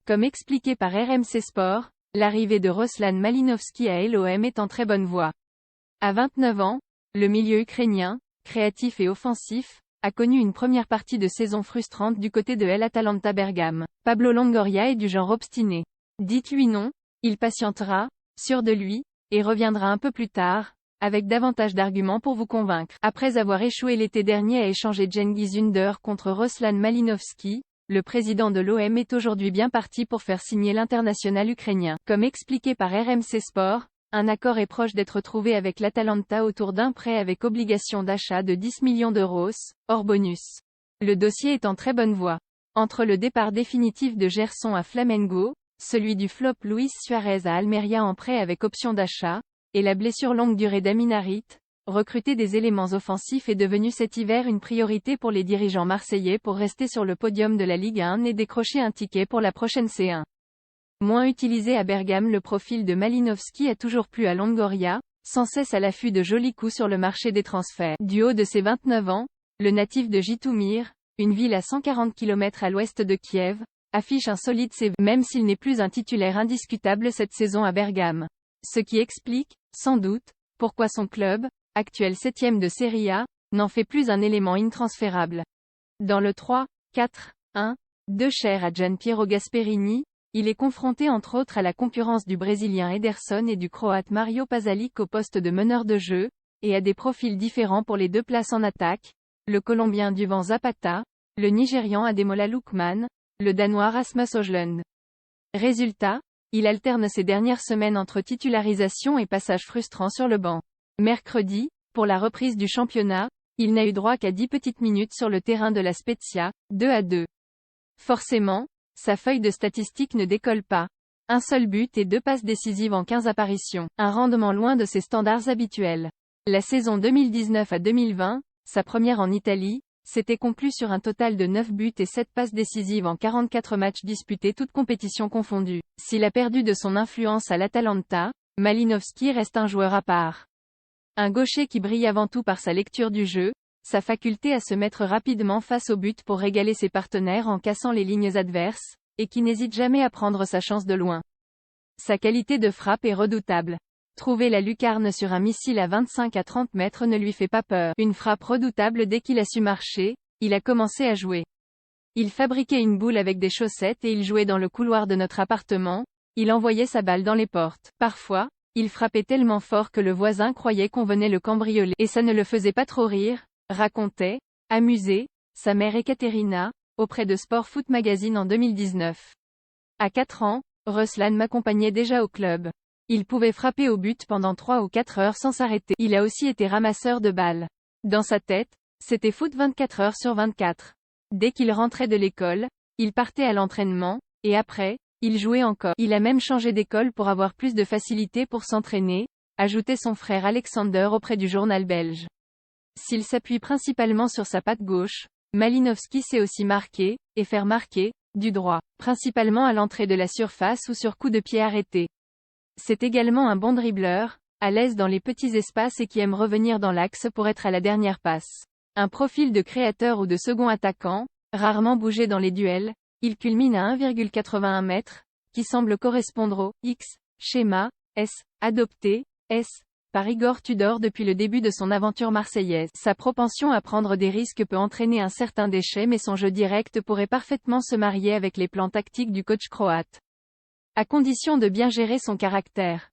Comme expliqué par RMC Sport, l'arrivée de Ruslan Malinovski à l'OM est en très bonne voie. À 29 ans, le milieu ukrainien, créatif et offensif, a connu une première partie de saison frustrante du côté de l'Atalanta Bergame. Pablo Longoria est du genre obstiné. Dites-lui non, il patientera, sûr de lui, et reviendra un peu plus tard, avec davantage d'arguments pour vous convaincre. Après avoir échoué l'été dernier à échanger Cengiz Ünder contre Ruslan Malinovski, le président de l'OM est aujourd'hui bien parti pour faire signer l'international ukrainien. Comme expliqué par RMC Sport, un accord est proche d'être trouvé avec l'Atalanta autour d'un prêt avec obligation d'achat de 10 millions d'euros, hors bonus. Le dossier est en très bonne voie. Entre le départ définitif de Gerson à Flamengo, celui du flop Luis Suarez à Almeria en prêt avec option d'achat, et la blessure longue durée d'Amin Harit, recruter des éléments offensifs est devenu cet hiver une priorité pour les dirigeants marseillais pour rester sur le podium de la Ligue 1 et décrocher un ticket pour la prochaine C1. Moins utilisé à Bergame, le profil de Malinovski a toujours plu à Longoria, sans cesse à l'affût de jolis coups sur le marché des transferts. Du haut de ses 29 ans, le natif de Jytomyr, une ville à 140 km à l'ouest de Kiev, affiche un solide CV, même s'il n'est plus un titulaire indiscutable cette saison à Bergame. Ce qui explique, sans doute, pourquoi son club, actuel 7e de Serie A, n'en fait plus un élément intransférable. Dans le 3-4-1, cher à Gianpiero Gasperini, il est confronté entre autres à la concurrence du Brésilien Ederson et du Croate Mario Pasalic au poste de meneur de jeu, et à des profils différents pour les deux places en attaque, le Colombien Duvan Zapata, le Nigérian Ademola Lookman, le Danois Rasmus Højlund. Résultat, il alterne ces dernières semaines entre titularisation et passage frustrant sur le banc. Mercredi, pour la reprise du championnat, il n'a eu droit qu'à 10 petites minutes sur le terrain de la Spezia, 2-2. Forcément, sa feuille de statistiques ne décolle pas. Un seul but et 2 passes décisives en 15 apparitions. Un rendement loin de ses standards habituels. La saison 2019 à 2020, sa première en Italie, s'était conclue sur un total de 9 buts et 7 passes décisives en 44 matchs disputés toutes compétitions confondues. S'il a perdu de son influence à l'Atalanta, Malinovski reste un joueur à part. Un gaucher qui brille avant tout par sa lecture du jeu, sa faculté à se mettre rapidement face au but pour régaler ses partenaires en cassant les lignes adverses, et qui n'hésite jamais à prendre sa chance de loin. Sa qualité de frappe est redoutable. Trouver la lucarne sur un missile à 25 à 30 mètres ne lui fait pas peur. Une frappe redoutable dès qu'il a su marcher, il a commencé à jouer. Il fabriquait une boule avec des chaussettes et il jouait dans le couloir de notre appartement, il envoyait sa balle dans les portes. Parfois, il frappait tellement fort que le voisin croyait qu'on venait le cambrioler. Et ça ne le faisait pas trop rire, racontait, amusée, sa mère Ekaterina, auprès de Sport Foot Magazine en 2019. À 4 ans, Ruslan m'accompagnait déjà au club. Il pouvait frapper au but pendant 3 ou 4 heures sans s'arrêter. Il a aussi été ramasseur de balles. Dans sa tête, c'était foot 24 heures sur 24. Dès qu'il rentrait de l'école, il partait à l'entraînement, et après, il jouait encore. Il a même changé d'école pour avoir plus de facilité pour s'entraîner, ajoutait son frère Alexander auprès du journal belge. S'il s'appuie principalement sur sa patte gauche, Malinovski sait aussi marquer, et faire marquer, du droit, principalement à l'entrée de la surface ou sur coup de pied arrêté. C'est également un bon dribbleur, à l'aise dans les petits espaces et qui aime revenir dans l'axe pour être à la dernière passe. Un profil de créateur ou de second attaquant, rarement bougé dans les duels, il culmine à 1,81 m, qui semble correspondre au X schéma S adopté par Igor Tudor depuis le début de son aventure marseillaise. Sa propension à prendre des risques peut entraîner un certain déchet, mais son jeu direct pourrait parfaitement se marier avec les plans tactiques du coach croate. À condition de bien gérer son caractère.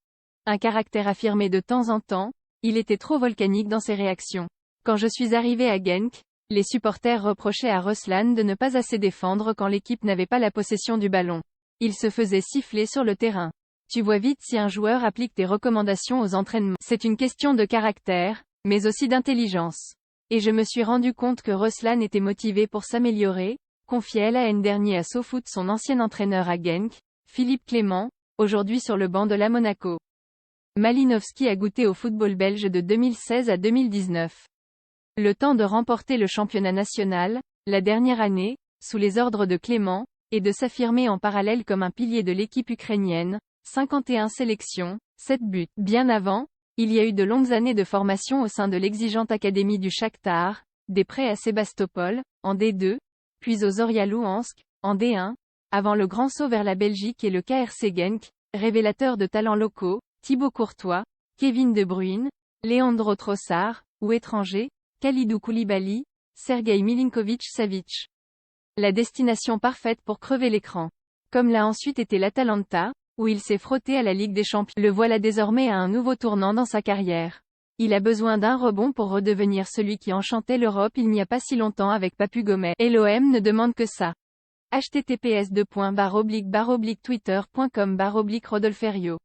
Un caractère affirmé de temps en temps, il était trop volcanique dans ses réactions. Quand je suis arrivé à Genk, les supporters reprochaient à Ruslan de ne pas assez défendre quand l'équipe n'avait pas la possession du ballon. Il se faisait siffler sur le terrain. Tu vois vite si un joueur applique tes recommandations aux entraînements. C'est une question de caractère, mais aussi d'intelligence. Et je me suis rendu compte que Ruslan était motivé pour s'améliorer, confiait l'an dernier à SoFoot son ancien entraîneur à Genk, Philippe Clément, aujourd'hui sur le banc de la Monaco. Malinovski a goûté au football belge de 2016 à 2019. Le temps de remporter le championnat national, la dernière année, sous les ordres de Clément, et de s'affirmer en parallèle comme un pilier de l'équipe ukrainienne, 51 sélections, 7 buts. Bien avant, il y a eu de longues années de formation au sein de l'exigeante académie du Shakhtar, des prêts à Sébastopol, en D2, puis au Zorya Louhansk, en D1, avant le grand saut vers la Belgique et le KRC Genk, révélateur de talents locaux, Thibaut Courtois, Kevin De Bruyne, Leandro Trossard, ou étrangers, Kalidou Koulibaly, Sergueï Milinkovic-Savic. La destination parfaite pour crever l'écran. Comme l'a ensuite été l'Atalanta, où il s'est frotté à la Ligue des Champions. Le voilà désormais à un nouveau tournant dans sa carrière. Il a besoin d'un rebond pour redevenir celui qui enchantait l'Europe il n'y a pas si longtemps avec Papu Gomez. Et l'OM ne demande que ça. https://twitter.com/Rodolpherio